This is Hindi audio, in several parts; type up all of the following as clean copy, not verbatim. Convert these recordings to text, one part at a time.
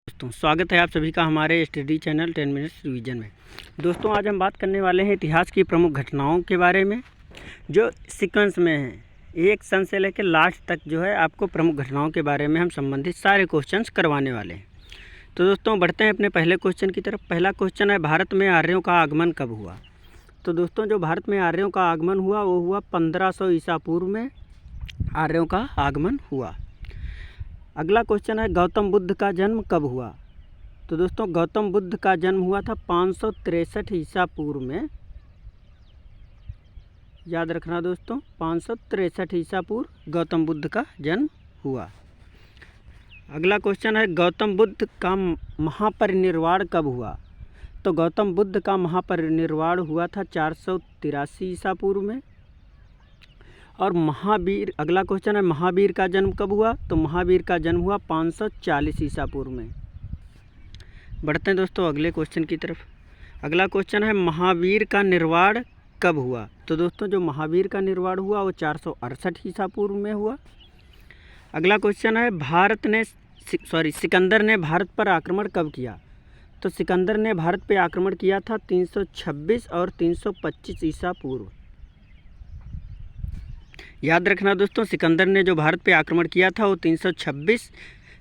दोस्तों स्वागत है आप सभी का हमारे स्टडी चैनल 10 मिनट्स रिवीजन में। दोस्तों आज हम बात करने वाले हैं इतिहास की प्रमुख घटनाओं के बारे में जो सीक्वेंस में है। एक सन से लेकर लास्ट तक जो है आपको प्रमुख घटनाओं के बारे में हम संबंधित सारे क्वेश्चंस करवाने वाले हैं। तो दोस्तों बढ़ते हैं अपने पहले क्वेश्चन की तरफ। पहला क्वेश्चन है, भारत में आर्यों का आगमन कब हुआ? तो दोस्तों जो भारत में आर्यों का आगमन हुआ वो हुआ 1500 ईसा पूर्व में आर्यों का आगमन हुआ। अगला क्वेश्चन है, गौतम बुद्ध का जन्म कब हुआ? तो दोस्तों गौतम बुद्ध का जन्म हुआ था 563 ईसा पूर्व में। याद रखना दोस्तों, 563 ईसा पूर्व गौतम बुद्ध का जन्म हुआ। अगला क्वेश्चन है, गौतम बुद्ध का महापरिनिर्वाण कब हुआ? तो गौतम बुद्ध का महापरिनिर्वाण हुआ था 483 ईसा पूर्व में। और महावीर, अगला क्वेश्चन है, महावीर का जन्म कब हुआ? तो महावीर का जन्म हुआ 540 ईसा पूर्व में। बढ़ते हैं दोस्तों अगले क्वेश्चन की तरफ। अगला क्वेश्चन है, महावीर का निर्वाण कब हुआ? तो दोस्तों जो महावीर का निर्वाण हुआ वो 468 ईसा पूर्व में हुआ। अगला क्वेश्चन है, सिकंदर ने भारत पर आक्रमण कब किया? तो सिकंदर ने भारत पर आक्रमण किया था 326 और 325 ईसा पूर्व। याद रखना दोस्तों, सिकंदर ने जो भारत पे आक्रमण किया था वो 326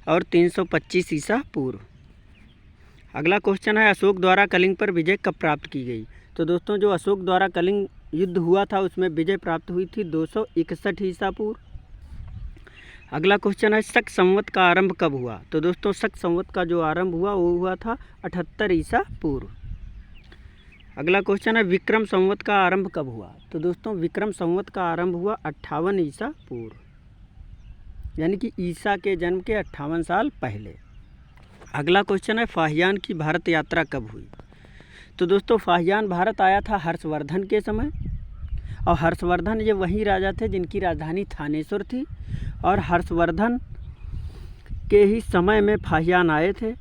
और 325 ईसा पूर्व। अगला क्वेश्चन है, अशोक द्वारा कलिंग पर विजय कब प्राप्त की गई? तो दोस्तों जो अशोक द्वारा कलिंग युद्ध हुआ था उसमें विजय प्राप्त हुई थी 261 ईसा पूर्व। अगला क्वेश्चन है, शक संवत का आरंभ कब हुआ? तो दोस्तों शक संवत का जो आरंभ हुआ वो हुआ था 78 ईसा पूर्व। अगला क्वेश्चन है, विक्रम संवत का आरंभ कब हुआ? तो दोस्तों विक्रम संवत का आरंभ हुआ 58 ईसा पूर्व, यानी कि ईसा के जन्म के 58 साल पहले। अगला क्वेश्चन है, फाहियान की भारत यात्रा कब हुई? तो दोस्तों फाहियान भारत आया था हर्षवर्धन के समय, और हर्षवर्धन ये वही राजा थे जिनकी राजधानी थानेश्वर थी, और हर्षवर्धन के ही समय में फाहियान आए थे,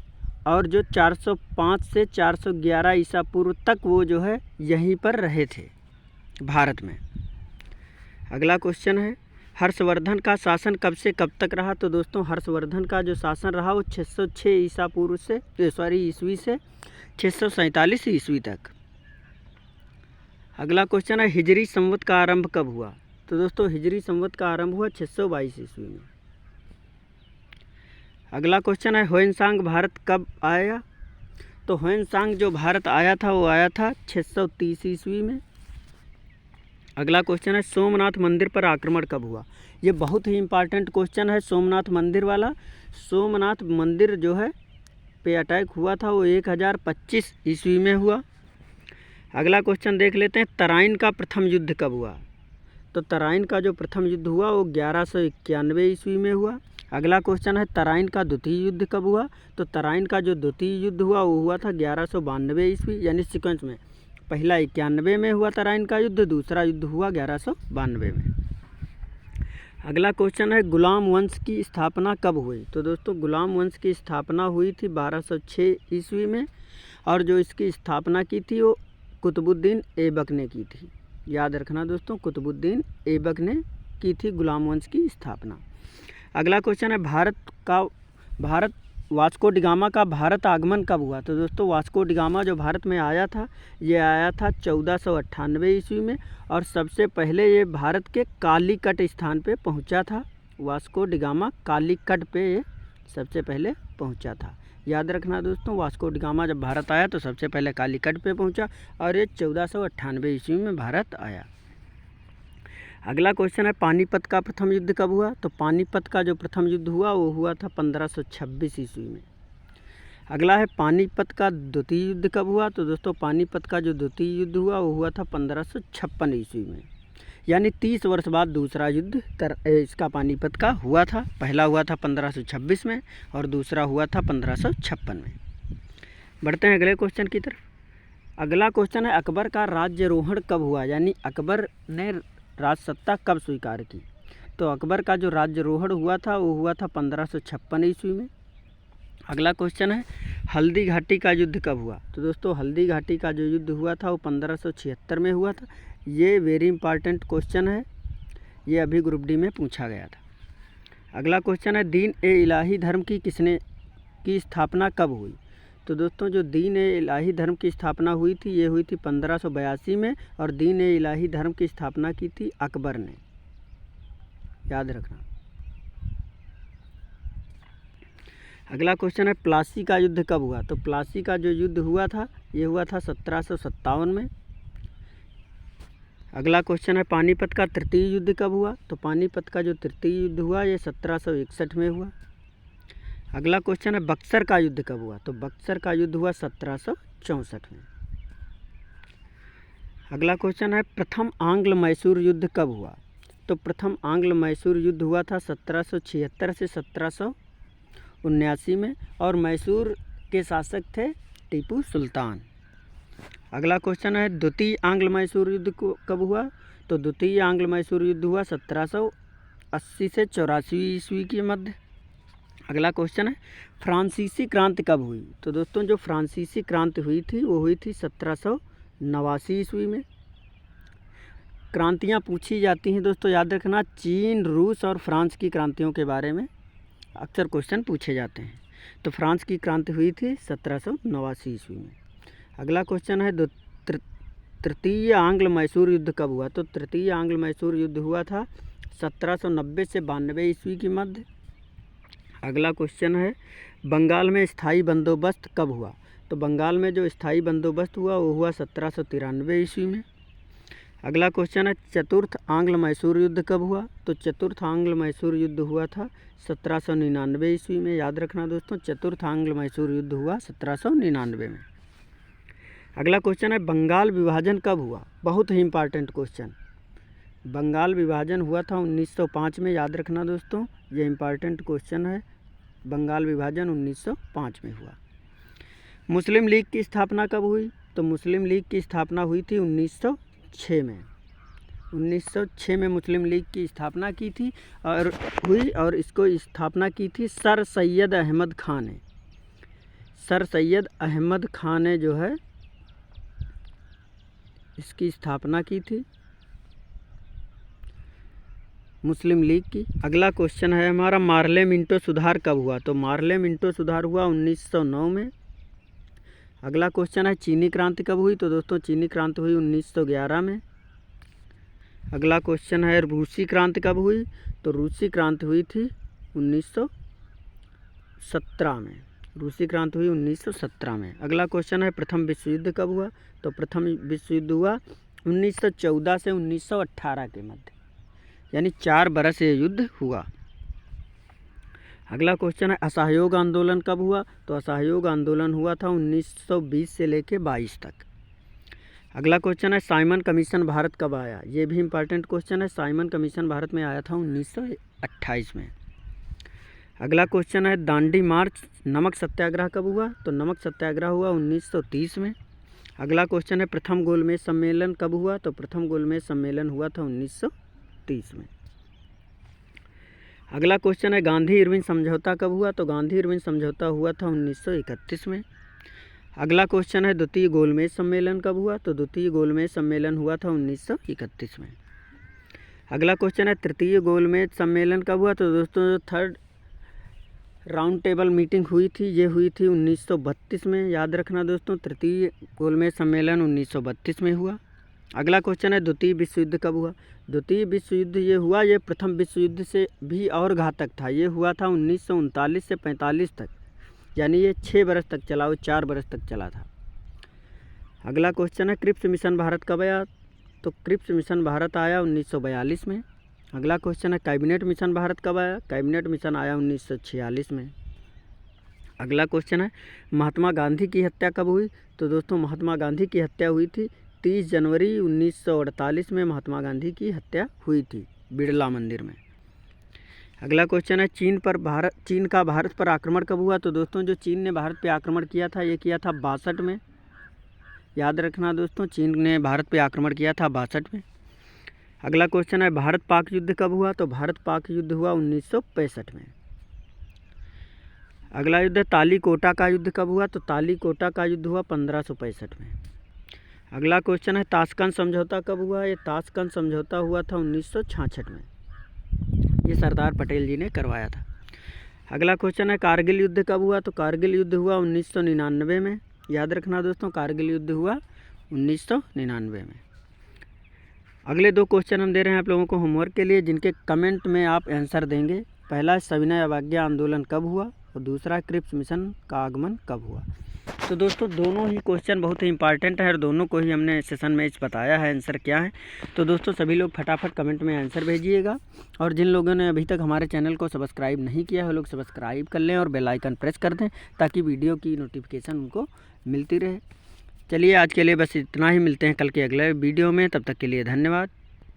और जो 405 से 411 ईसा पूर्व तक वो जो है यहीं पर रहे थे भारत में। अगला क्वेश्चन है, हर्षवर्धन का शासन कब से कब तक रहा? तो दोस्तों हर्षवर्धन का जो शासन रहा वो 606 ईसा पूर्व से ईस्वी से 647 ईस्वी तक। अगला क्वेश्चन है, हिजरी संवत का आरंभ कब हुआ? तो दोस्तों हिजरी संवत का आरंभ हुआ 622 ईस्वी में। अगला क्वेश्चन है, ह्वेनसांग भारत कब आया? तो ह्वेनसांग जो भारत आया था वो आया था 630 ईस्वी में। अगला क्वेश्चन है, सोमनाथ मंदिर पर आक्रमण कब हुआ? ये बहुत ही इम्पॉर्टेंट क्वेश्चन है सोमनाथ मंदिर वाला। सोमनाथ मंदिर जो है पे अटैक हुआ था वो 1025 ईस्वी में हुआ। अगला क्वेश्चन देख लेते हैं, तराइन का प्रथम युद्ध कब हुआ? तो तराइन का जो प्रथम युद्ध हुआ वो 1191 ईस्वी में हुआ। अगला क्वेश्चन है, तराइन का द्वितीय युद्ध कब हुआ? तो तराइन का जो द्वितीय युद्ध हुआ वो हुआ था 1192 ईस्वी, यानी सीक्वेंस में पहला 91 में हुआ तराइन का युद्ध, दूसरा युद्ध हुआ 1192 में। अगला क्वेश्चन है, गुलाम वंश की स्थापना कब हुई? तो दोस्तों गुलाम वंश की स्थापना हुई थी 1206 ईस्वी में, और जो इसकी स्थापना की थी वो कुतुबुद्दीन ऐबक ने की थी। याद रखना दोस्तों, कुतुबुद्दीन ऐबक ने की थी गुलाम वंश की स्थापना। अगला क्वेश्चन है, भारत वास्को डिगामा का भारत आगमन कब हुआ? तो दोस्तों वास्को डिगामा जो भारत में आया था ये आया था 1498 ईस्वी में, और सबसे पहले ये भारत के कालीकट स्थान पे पहुंचा था। वास्को डिगामा कालीकट पे ये सबसे पहले पहुंचा था। याद रखना दोस्तों, वास्को डिगामा जब भारत आया तो सबसे पहले कालीकट पे पहुंचा, और ये 1498 ईस्वी में भारत आया। अगला क्वेश्चन है, पानीपत का प्रथम युद्ध कब हुआ? तो पानीपत का जो प्रथम युद्ध हुआ वो हुआ था 1526 ईस्वी में। अगला है, पानीपत का द्वितीय युद्ध कब हुआ? तो दोस्तों पानीपत का जो द्वितीय युद्ध हुआ वो हुआ था 1556 ईस्वी में, यानी 30 वर्ष बाद दूसरा युद्ध इसका पानीपत का हुआ था। पहला हुआ था 1526 में और दूसरा हुआ था 1556 में। बढ़ते हैं अगले क्वेश्चन की तरफ। अगला क्वेश्चन है, अकबर का राज्यारोहण कब हुआ? यानी अकबर ने राजसत्ता कब स्वीकार की? तो अकबर का जो राज्यारोहण हुआ था वो हुआ था 1556 ईस्वी में। अगला क्वेश्चन है, हल्दी घाटी का युद्ध कब हुआ? तो दोस्तों हल्दी घाटी का जो युद्ध हुआ था वो 1576 में हुआ था। ये वेरी इंपॉर्टेंट क्वेश्चन है, ये अभी ग्रुप डी में पूछा गया था। अगला क्वेश्चन है, दीन ए इलाही धर्म की की स्थापना कब हुई? तो दोस्तों जो दीन ए इलाही धर्म की स्थापना हुई थी ये हुई थी 1582 में, और दीन ए इलाही धर्म की स्थापना की थी अकबर ने, याद रखना। अगला क्वेश्चन है प्लासी का युद्ध कब हुआ? तो प्लासी का जो युद्ध हुआ था ये हुआ था 1757 में। अगला क्वेश्चन है पानीपत का तृतीय युद्ध कब हुआ? तो पानीपत का जो तृतीय युद्ध हुआ ये 1761 में हुआ। अगला क्वेश्चन है बक्सर का युद्ध कब हुआ? तो बक्सर का युद्ध हुआ 1764 में। अगला क्वेश्चन है प्रथम आंग्ल मैसूर युद्ध कब हुआ? तो प्रथम आंग्ल मैसूर युद्ध हुआ था 1776 से 1779 में, और मैसूर के शासक थे टीपू सुल्तान। अगला क्वेश्चन है द्वितीय आंग्ल मैसूर युद्ध कब हुआ? तो द्वितीय आंग्ल मैसूर युद्ध हुआ 1780 से 84 ईस्वी के मध्य। अगला क्वेश्चन है फ्रांसीसी क्रांति कब हुई? तो दोस्तों जो फ्रांसीसी क्रांति हुई थी वो हुई थी 1789 ईस्वी में। क्रांतियाँ पूछी जाती हैं दोस्तों, याद रखना, चीन, रूस और फ्रांस की क्रांतियों के बारे में अक्सर क्वेश्चन पूछे जाते हैं। तो फ्रांस की क्रांति हुई थी 1789 ईस्वी में। अगला क्वेश्चन है तृतीय आंग्ल मैसूर युद्ध कब हुआ? तो तृतीय आंग्ल मैसूर युद्ध हुआ था 1790 से 92 ईस्वी के मध्य। अगला क्वेश्चन है बंगाल में स्थायी बंदोबस्त कब हुआ? तो बंगाल में जो स्थायी बंदोबस्त हुआ वो हुआ 1793 ईस्वी में। अगला क्वेश्चन है चतुर्थ आंग्ल मैसूर युद्ध कब हुआ? तो चतुर्थ आंग्ल मैसूर युद्ध हुआ था 1799 ईस्वी में। याद रखना दोस्तों, चतुर्थ आंग्ल मैसूर युद्ध हुआ 1799 में। अगला क्वेश्चन है बंगाल विभाजन कब हुआ? बहुत ही इंपॉर्टेंट क्वेश्चन। बंगाल विभाजन हुआ था 1905 में, याद रखना दोस्तों, ये इंपॉर्टेंट क्वेश्चन है। बंगाल विभाजन 1905 में हुआ। मुस्लिम लीग की स्थापना कब हुई? तो मुस्लिम लीग की स्थापना हुई थी 1906 में। 1906 में मुस्लिम लीग की स्थापना की थी और इसको स्थापना की थी सर सैयद अहमद खान ने। सर सैयद अहमद खान ने जो है इसकी स्थापना की थी मुस्लिम लीग की। अगला क्वेश्चन है हमारा मार्ले मिंटो सुधार कब हुआ? तो मार्ले मिंटो सुधार हुआ 1909 में। अगला क्वेश्चन है चीनी क्रांति कब हुई? तो दोस्तों चीनी क्रांति हुई 1911 में। अगला क्वेश्चन है रूसी क्रांति कब हुई? तो रूसी क्रांति हुई थी 1917 में। रूसी क्रांति हुई 1917 में। अगला क्वेश्चन है प्रथम विश्व युद्ध कब हुआ? तो प्रथम विश्व युद्ध हुआ 1914 से 1918 के मध्य, यानी 4 बरस ये युद्ध हुआ। अगला क्वेश्चन है असहयोग आंदोलन कब हुआ? तो असहयोग आंदोलन हुआ था 1920 से लेके 22 तक। अगला क्वेश्चन है साइमन कमीशन भारत कब आया? ये भी इंपॉर्टेंट क्वेश्चन है। साइमन कमीशन भारत में आया था 1928 में। अगला क्वेश्चन है दांडी मार्च नमक सत्याग्रह कब हुआ? तो नमक सत्याग्रह हुआ 1930 में। अगला क्वेश्चन है प्रथम गोलमेज सम्मेलन कब हुआ? तो प्रथम गोलमेज सम्मेलन हुआ था 1930 में। अगला क्वेश्चन है गांधी इरविन समझौता कब हुआ? तो गांधी इरविन समझौता हुआ था 1931 में। अगला क्वेश्चन है द्वितीय गोलमेज सम्मेलन कब हुआ? तो द्वितीय गोलमेज सम्मेलन हुआ था 1931 में। अगला क्वेश्चन है तृतीय गोलमेज सम्मेलन कब हुआ? तो दोस्तों जो थर्ड राउंड टेबल मीटिंग हुई थी ये हुई थी 1932 में। याद रखना दोस्तों, तृतीय गोलमेज सम्मेलन 1932 में हुआ। अगला क्वेश्चन है द्वितीय विश्व युद्ध कब हुआ? द्वितीय विश्व युद्ध ये हुआ, ये प्रथम विश्व युद्ध से भी और घातक था। ये हुआ था 1939 से 45 तक, यानी ये 6 बरस तक चला, वो 4 बरस तक चला था। अगला क्वेश्चन है क्रिप्स मिशन भारत कब आया? तो क्रिप्स मिशन भारत आया 1942 में। अगला क्वेश्चन है कैबिनेट मिशन भारत कब आया? कैबिनेट मिशन आया 1946 में। अगला क्वेश्चन है महात्मा गांधी की हत्या कब हुई? तो दोस्तों महात्मा गांधी की हत्या हुई थी 30 जनवरी 1948 में। महात्मा गांधी की हत्या हुई थी बिड़ला मंदिर में। अगला क्वेश्चन है चीन का भारत पर आक्रमण कब हुआ? तो दोस्तों जो चीन ने भारत पर आक्रमण किया था ये किया था 62 में। याद रखना दोस्तों, चीन ने भारत पर आक्रमण किया था 62 में। अगला क्वेश्चन है भारत पाक युद्ध कब हुआ? तो भारत पाक युद्ध हुआ 1965 में। अगला युद्ध तालीकोटा का युद्ध कब हुआ? तो तालीकोटा का युद्ध हुआ 1565 में। अगला क्वेश्चन है ताशकंद समझौता कब हुआ? ये ताशकंद समझौता हुआ था 1966 में। ये सरदार पटेल जी ने करवाया था। अगला क्वेश्चन है कारगिल युद्ध कब हुआ? तो कारगिल युद्ध हुआ 1999 में। याद रखना दोस्तों, कारगिल युद्ध हुआ 1999 में। अगले 2 क्वेश्चन हम दे रहे हैं आप लोगों को होमवर्क के लिए, जिनके कमेंट में आप आंसर देंगे। पहला, सविनय अवज्ञा आंदोलन कब हुआ? और दूसरा, क्रिप्स मिशन का आगमन कब हुआ? तो दोस्तों दोनों ही क्वेश्चन बहुत ही इंपॉर्टेंट है और दोनों को ही हमने सेशन में बताया है आंसर क्या है। तो दोस्तों सभी लोग फटाफट कमेंट में आंसर भेजिएगा, और जिन लोगों ने अभी तक हमारे चैनल को सब्सक्राइब नहीं किया है वो लोग सब्सक्राइब कर लें और बेल आइकन प्रेस कर दें, ताकि वीडियो की नोटिफिकेशन उनको मिलती रहे। चलिए आज के लिए बस इतना ही, मिलते हैं कल के अगले वीडियो में, तब तक के लिए धन्यवाद।